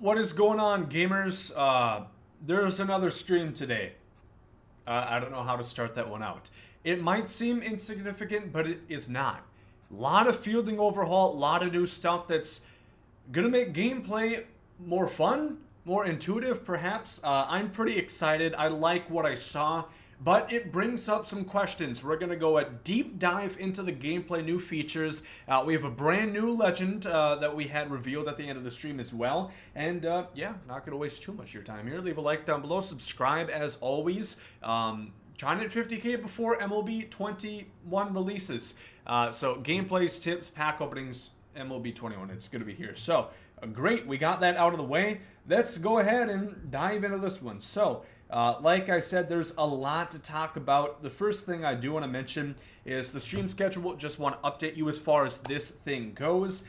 What is going on, gamers? There's another stream today. I don't know how to start that one out. It might seem insignificant, but it is not. A lot of fielding overhaul, a lot of new stuff that's gonna make gameplay more fun, more intuitive, perhaps. I'm pretty excited. I like what I saw, but it brings up some questions. We're gonna go a deep dive into the gameplay, new features. We have a brand new legend that we had revealed at the end of the stream as well. And yeah, not gonna waste too much of your time here. Leave a like down below, subscribe as always. Trying to hit 50K before MLB 21 releases. So gameplays, tips, pack openings, MLB 21. It's going to be here. So great, we got that out of the way. Let's go ahead and dive into this one. So like I said, there's a lot to talk about. The first thing I do want to mention is the stream schedule. Just want to update you as far as this thing goes.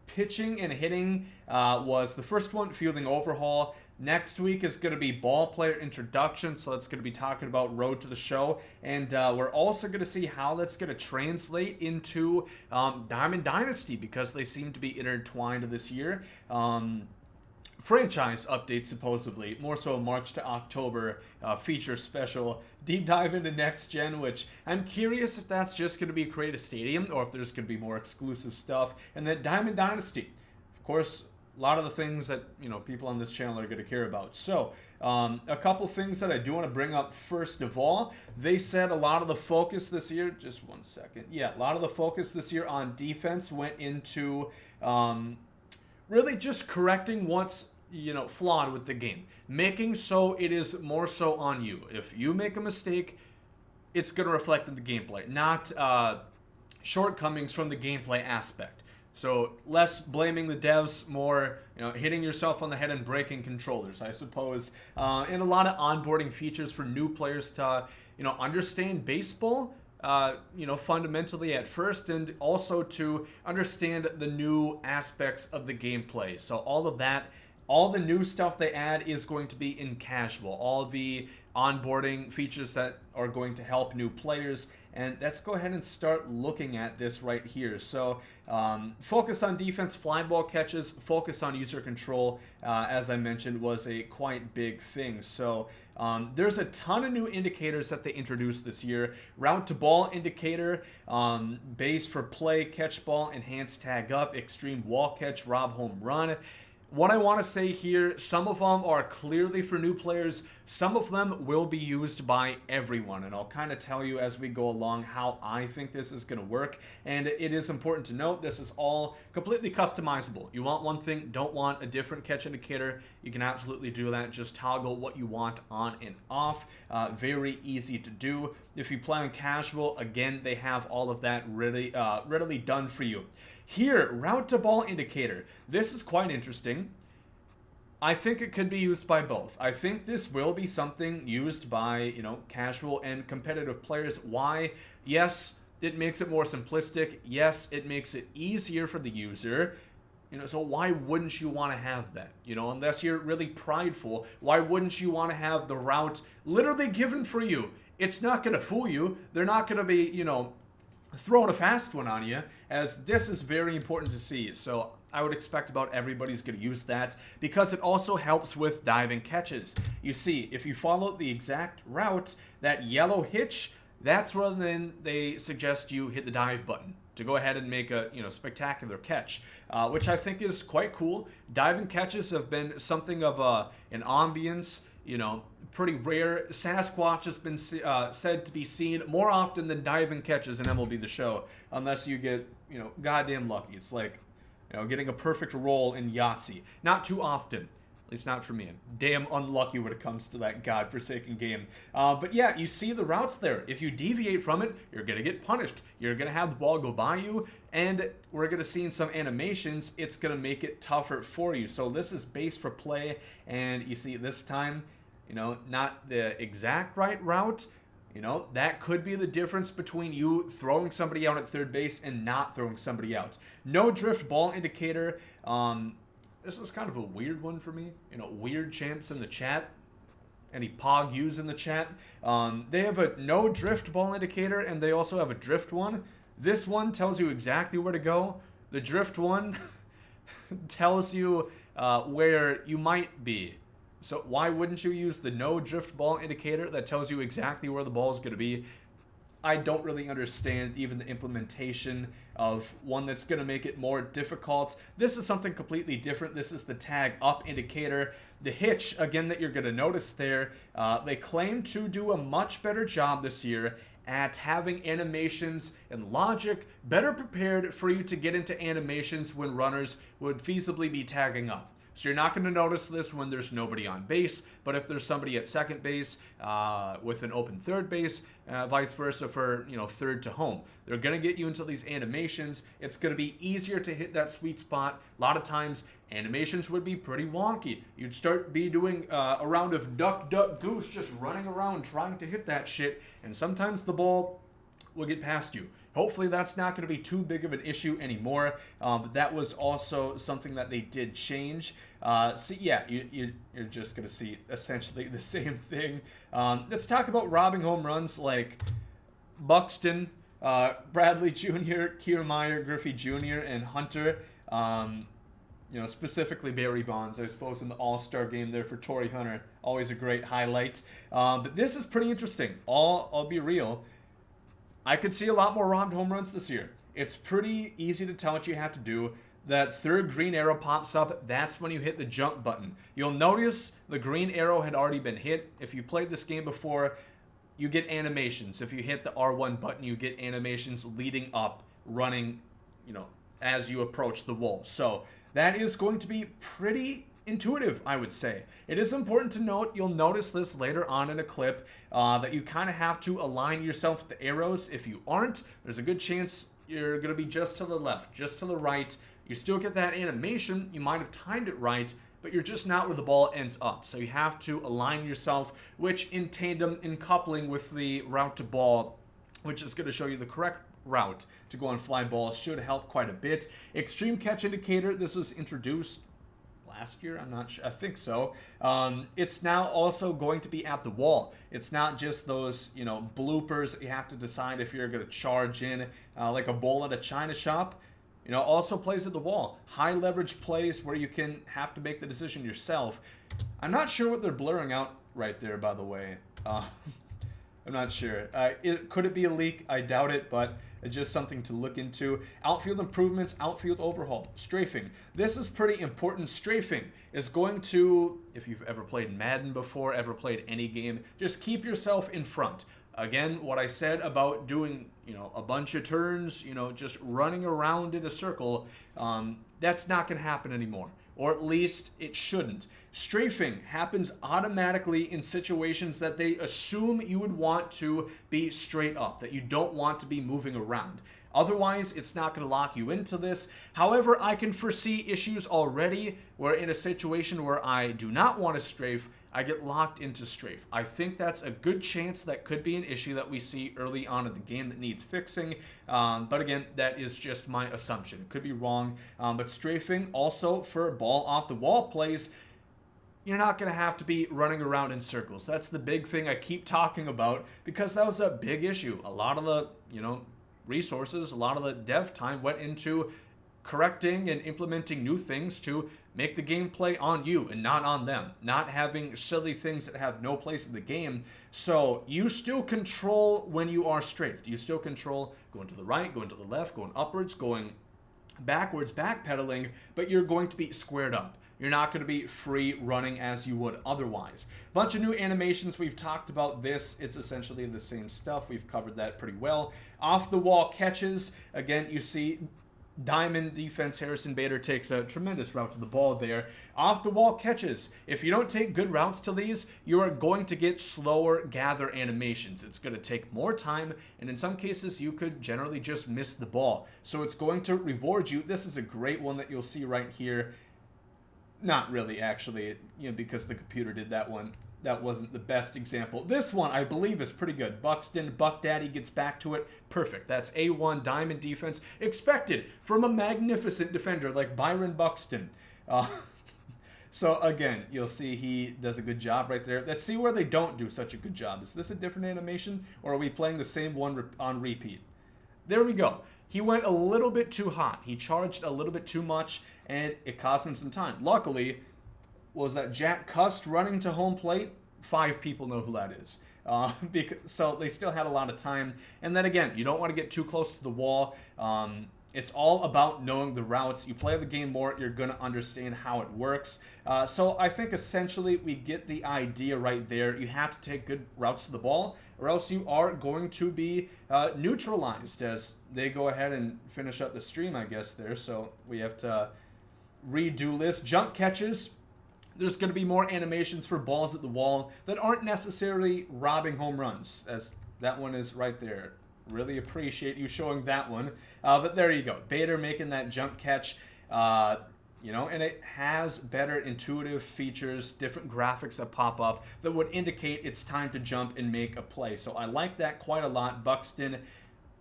Pitching and hitting was the first one, fielding overhaul. Next week is going to be ball player introduction, so that's going to be talking about Road to the Show, and we're also going to see how that's going to translate into Diamond Dynasty, because they seem to be intertwined this year. Franchise update, supposedly, more so March to October, feature special, deep dive into next gen, which I'm curious if that's just going to be create a stadium, or if there's going to be more exclusive stuff, and then Diamond Dynasty, of course. A lot of the things that, you know, people on this channel are going to care about. So, a couple things that I do want to bring up first of all. They said a lot of the focus this year, just one second. Yeah, a lot of the focus this year on defense went into really just correcting what's, you know, flawed with the game. Making so it is more so on you. If you make a mistake, it's going to reflect in the gameplay, not shortcomings from the gameplay aspect. So less blaming the devs, more, you know, hitting yourself on the head and breaking controllers, I suppose. And a lot of onboarding features for new players to, you know, understand baseball, you know, fundamentally at first, and also to understand the new aspects of the gameplay. So all of that, all the new stuff they add is going to be in casual. All the onboarding features that are going to help new players. And let's go ahead and start looking at this right here. So focus on defense, fly ball catches, focus on user control, as I mentioned, was a quite big thing. So there's a ton of new indicators that they introduced this year. Route to ball indicator, base for play, catch ball, enhanced tag up, extreme wall catch, rob home run. What I want to say here, some of them are clearly for new players. Some of them will be used by everyone. And I'll kind of tell you as we go along how I think this is going to work. And it is important to note, this is all completely customizable. You want one thing, don't want a different catch indicator. You can absolutely do that. Just toggle what you want on and off. Very easy to do. If you play on casual, again, they have all of that readily done for you. Here, route to ball indicator. This is quite interesting. I think it could be used by both. I think this will be something used by, you know, casual and competitive players. Why? Yes, it makes it more simplistic. Yes, it makes it easier for the user. You know, so why wouldn't you want to have that? You know, unless you're really prideful, why wouldn't you want to have the route literally given for you? It's not going to fool you. They're not going to be, you know, throwing a fast one on you, as this is very important to see. So I would expect about everybody's going to use that, because it also helps with diving catches. You see, if you follow the exact route, that yellow hitch, that's where then they suggest you hit the dive button to go ahead and make a, you know, spectacular catch, which I think is quite cool. Diving catches have been something of an ambience, you know, pretty rare. Sasquatch has been said to be seen more often than diving catches in MLB The Show, unless you get, you know, goddamn lucky. It's like, you know, getting a perfect roll in Yahtzee. Not too often. At least not for me. I'm damn unlucky when it comes to that godforsaken game. But yeah, you see the routes there. If you deviate from it, you're going to get punished. You're going to have the ball go by you, and we're going to see in some animations, it's going to make it tougher for you. So this is base for play, and you see this time, you know, not the exact right route. You know, that could be the difference between you throwing somebody out at third base and not throwing somebody out. No drift ball indicator. This is kind of a weird one for me. You know, weird champs in the chat. Any Pog U's in the chat. They have a no drift ball indicator, and they also have a drift one. This one tells you exactly where to go. The drift one tells you where you might be. So why wouldn't you use the no drift ball indicator that tells you exactly where the ball is going to be? I don't really understand even the implementation of one that's going to make it more difficult. This is something completely different. This is the tag up indicator. The hitch, again, that you're going to notice there, they claim to do a much better job this year at having animations and logic better prepared for you to get into animations when runners would feasibly be tagging up. So you're not going to notice this when there's nobody on base, but if there's somebody at second base with an open third base, vice versa for third to home, they're going to get you into these animations. It's going to be easier to hit that sweet spot. A lot of times animations would be pretty wonky. You'd start be doing a round of duck, duck, goose, just running around trying to hit that shit, and sometimes the ball will get past you. Hopefully that's not going to be too big of an issue anymore, but that was also something that they did change. So yeah, you're just going to see essentially the same thing. Let's talk about robbing home runs like Buxton, Bradley Jr., Kiermaier, Griffey Jr., and Hunter. Specifically Barry Bonds, I suppose, in the All-Star game there for Torrey Hunter. Always a great highlight. But this is pretty interesting. I'll be real. I could see a lot more robbed home runs this year. It's pretty easy to tell what you have to do. That third green arrow pops up, that's when you hit the jump button. You'll notice the green arrow had already been hit. If you played this game before, you get animations. If you hit the R1 button, you get animations leading up, running, as you approach the wall. So that is going to be pretty intuitive, I would say. It is important to note, you'll notice this later on in a clip, that you kind of have to align yourself with the arrows. If you aren't, there's a good chance you're going to be just to the left, just to the right. You still get that animation. You might have timed it right, but you're just not where the ball ends up. So you have to align yourself, which in tandem, in coupling with the route to ball, which is going to show you the correct route to go on fly balls, should help quite a bit. Extreme catch indicator, this was introduced last year, I'm not sure, I think so. It's now also going to be at the wall. It's not just those, bloopers that you have to decide if you're going to charge in like a bowl at a china shop. Also plays at the wall. High leverage plays where you can have to make the decision yourself. I'm not sure what they're blurring out right there, by the way. I'm not sure. Could it be a leak? I doubt it, but it's just something to look into. Outfield improvements, outfield overhaul. Strafing. This is pretty important. Strafing is going to, if you've ever played Madden before, ever played any game, just keep yourself in front. Again, what I said about doing, a bunch of turns, just running around in a circle, that's not going to happen anymore. Or at least it shouldn't. Strafing happens automatically in situations that they assume you would want to be straight up, that you don't want to be moving around. Otherwise, it's not going to lock you into this. However, I can foresee issues already where in a situation where I do not want to strafe, I get locked into strafe. I think that's a good chance that could be an issue that we see early on in the game that needs fixing. But again, that is just my assumption. It could be wrong. But strafing also for ball off the wall plays, you're not going to have to be running around in circles. That's the big thing I keep talking about because that was a big issue. A lot of the, resources, a lot of the dev time went into correcting and implementing new things to make the gameplay on you and not on them. Not having silly things that have no place in the game. So you still control when you are strafed. You still control going to the right, going to the left, going upwards, going backwards, backpedaling, but you're going to be squared up. You're not going to be free running as you would otherwise. Bunch of new animations. We've talked about this. It's essentially the same stuff. We've covered that pretty well. Off the wall catches. Again, you see diamond defense. Harrison Bader takes a tremendous route to the ball there. Off the wall catches. If you don't take good routes to these, you are going to get slower gather animations. It's going to take more time, and in some cases, you could generally just miss the ball. So it's going to reward you. This is a great one that you'll see right here. Not really, actually, because the computer did that one. That wasn't the best example. This one, I believe, is pretty good. Buxton, Buck Daddy gets back to it. Perfect. That's A1 diamond defense expected from a magnificent defender like Byron Buxton. So, again, you'll see he does a good job right there. Let's see where they don't do such a good job. Is this a different animation, or are we playing the same one on repeat? there we go. He went a little bit too hot. He charged a little bit too much, and it cost him some time. Luckily, was that Jack Cust running to home plate? 5 people know who that is. So they still had a lot of time. And then again, you don't want to get too close to the wall. It's all about knowing the routes. You play the game more, you're going to understand how it works. So I think essentially we get the idea right there. You have to take good routes to the ball, or else you are going to be neutralized as they go ahead and finish up the stream, I guess, there. So we have to redo this. Jump catches. There's going to be more animations for balls at the wall that aren't necessarily robbing home runs, as that one is right there. Really appreciate you showing that one. But there you go. Bader making that jump catch. You know, and it has better intuitive features, different graphics that pop up that would indicate it's time to jump and make a play. So I like that quite a lot. Buxton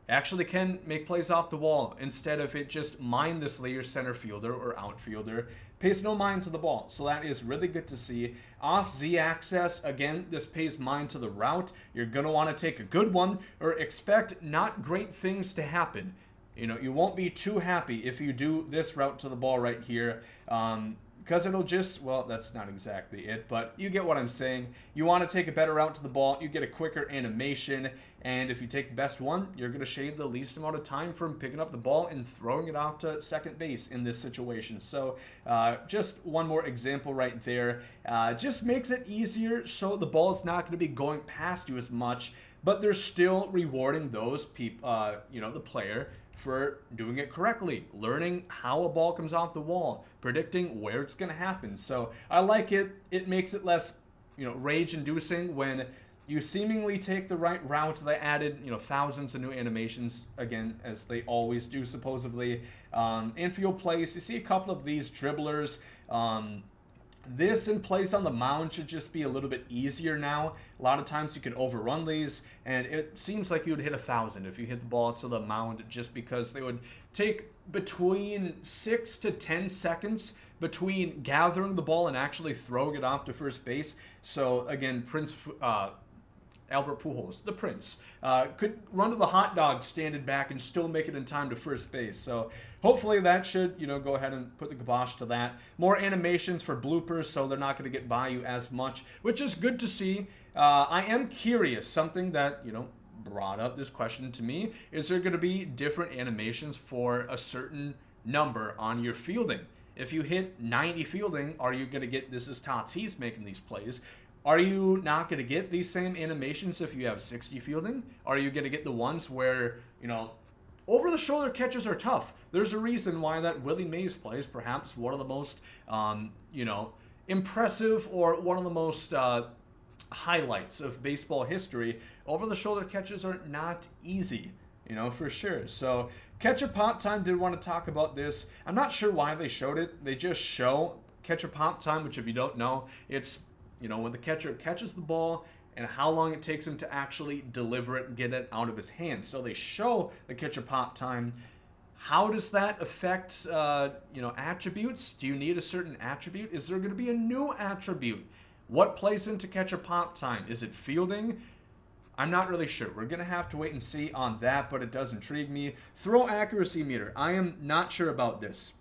actually can make plays off the wall instead of it just mindlessly your center fielder or outfielder pays no mind to the ball. So that is really good to see. Off Z-axis, again, this pays mind to the route. You're going to want to take a good one or expect not great things to happen. You know, you won't be too happy if you do this route to the ball right here. Because it'll just, well, that's not exactly it, but you get what I'm saying. You want to take a better route to the ball, you get a quicker animation, and if you take the best one, you're going to shave the least amount of time from picking up the ball and throwing it off to second base in this situation. So just one more example right there. Just makes it easier so the ball's not going to be going past you as much, but they're still rewarding those people, you know, the player, for doing it correctly, learning how a ball comes off the wall, predicting where it's going to happen. So I like it. It makes it less, you know, rage-inducing when you seemingly take the right route. They added, you know, thousands of new animations, again, as they always do, supposedly. Infield plays, you see a couple of these dribblers. This in place on the mound should just be a little bit easier now. A lot of times you could overrun these, and it seems like you would hit 1,000 if you hit the ball to the mound, just because they would take between 6 to 10 seconds between gathering the ball and actually throwing it off to first base. So again, Albert Pujols, the Prince, could run to the hot dog standing back and still make it in time to first base. So hopefully that should, you know, go ahead and put the kibosh to that. More animations for bloopers, so they're not going to get by you as much, which is good to see. I am curious, something that, you know, brought up this question to me, is there going to be different animations for a certain number on your fielding? If you hit 90 fielding, are you going to get, this is Tatis making these plays, are you not going to get these same animations if you have 60 fielding? Are you going to get the ones where, you know, over-the-shoulder catches are tough? There's a reason why that Willie Mays play is perhaps one of the most, you know, impressive or one of the most highlights of baseball history. Over-the-shoulder catches are not easy, you know, for sure. So catcher pop time, did want to talk about this. I'm not sure why they showed it. They just show catcher pop time, which if you don't know, it's, you know, when the catcher catches the ball and how long it takes him to actually deliver it and get it out of his hands. So they show the catcher pop time. How does that affect, you know, attributes? Do you need a certain attribute? Is there going to be a new attribute? What plays into catcher pop time? Is it fielding? I'm not really sure. We're going to have to wait and see on that, but it does intrigue me. Throw accuracy meter. I am not sure about this.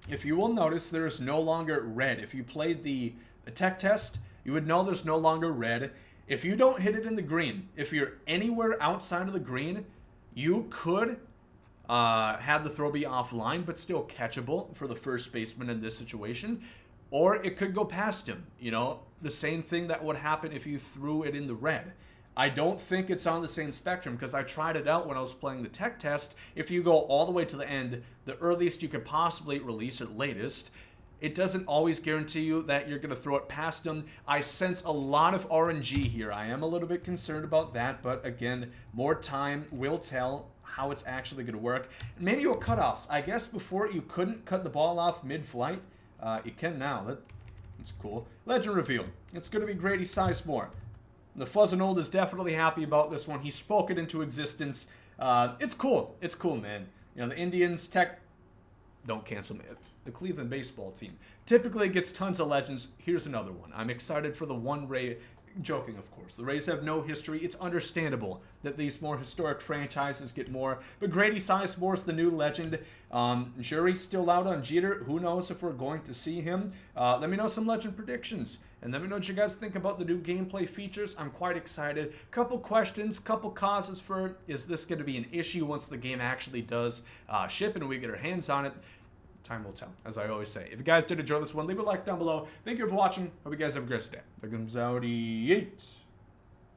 If you will notice, there is no longer red. If you played the tech test, you would know there's no longer red. If you don't hit it in the green, if you're anywhere outside of the green, you could have the throw be offline, but still catchable for the first baseman in this situation. Or it could go past him. You know, the same thing that would happen if you threw it in the red. I don't think it's on the same spectrum because I tried it out when I was playing the tech test. If you go all the way to the end, the earliest you could possibly release it latest, it doesn't always guarantee you that you're going to throw it past them. I sense a lot of RNG here. I am a little bit concerned about that, but again, more time will tell how it's actually going to work. Manual cutoffs. I guess before you couldn't cut the ball off mid-flight. You can now. That's cool. Legend reveal. It's going to be Grady Sizemore. The Fuzzanold is definitely happy about this one. He spoke it into existence. It's cool. It's cool, man. You know, the Indians don't cancel me. The Cleveland baseball team typically gets tons of legends. Here's another one. I'm excited for the Joking, of course. The Rays have no history. It's understandable that these more historic franchises get more. But Grady Sizemore's the new legend. Jury's still out on Jeter. Who knows if we're going to see him? Let me know some legend predictions. And let me know what you guys think about the new gameplay features. I'm quite excited. Couple questions, couple causes for, is this going to be an issue once the game actually does ship and we get our hands on it? Time will tell, as I always say. If you guys did enjoy this one, leave a like down below. Thank you for watching. Hope you guys have a great day. The Gomes out.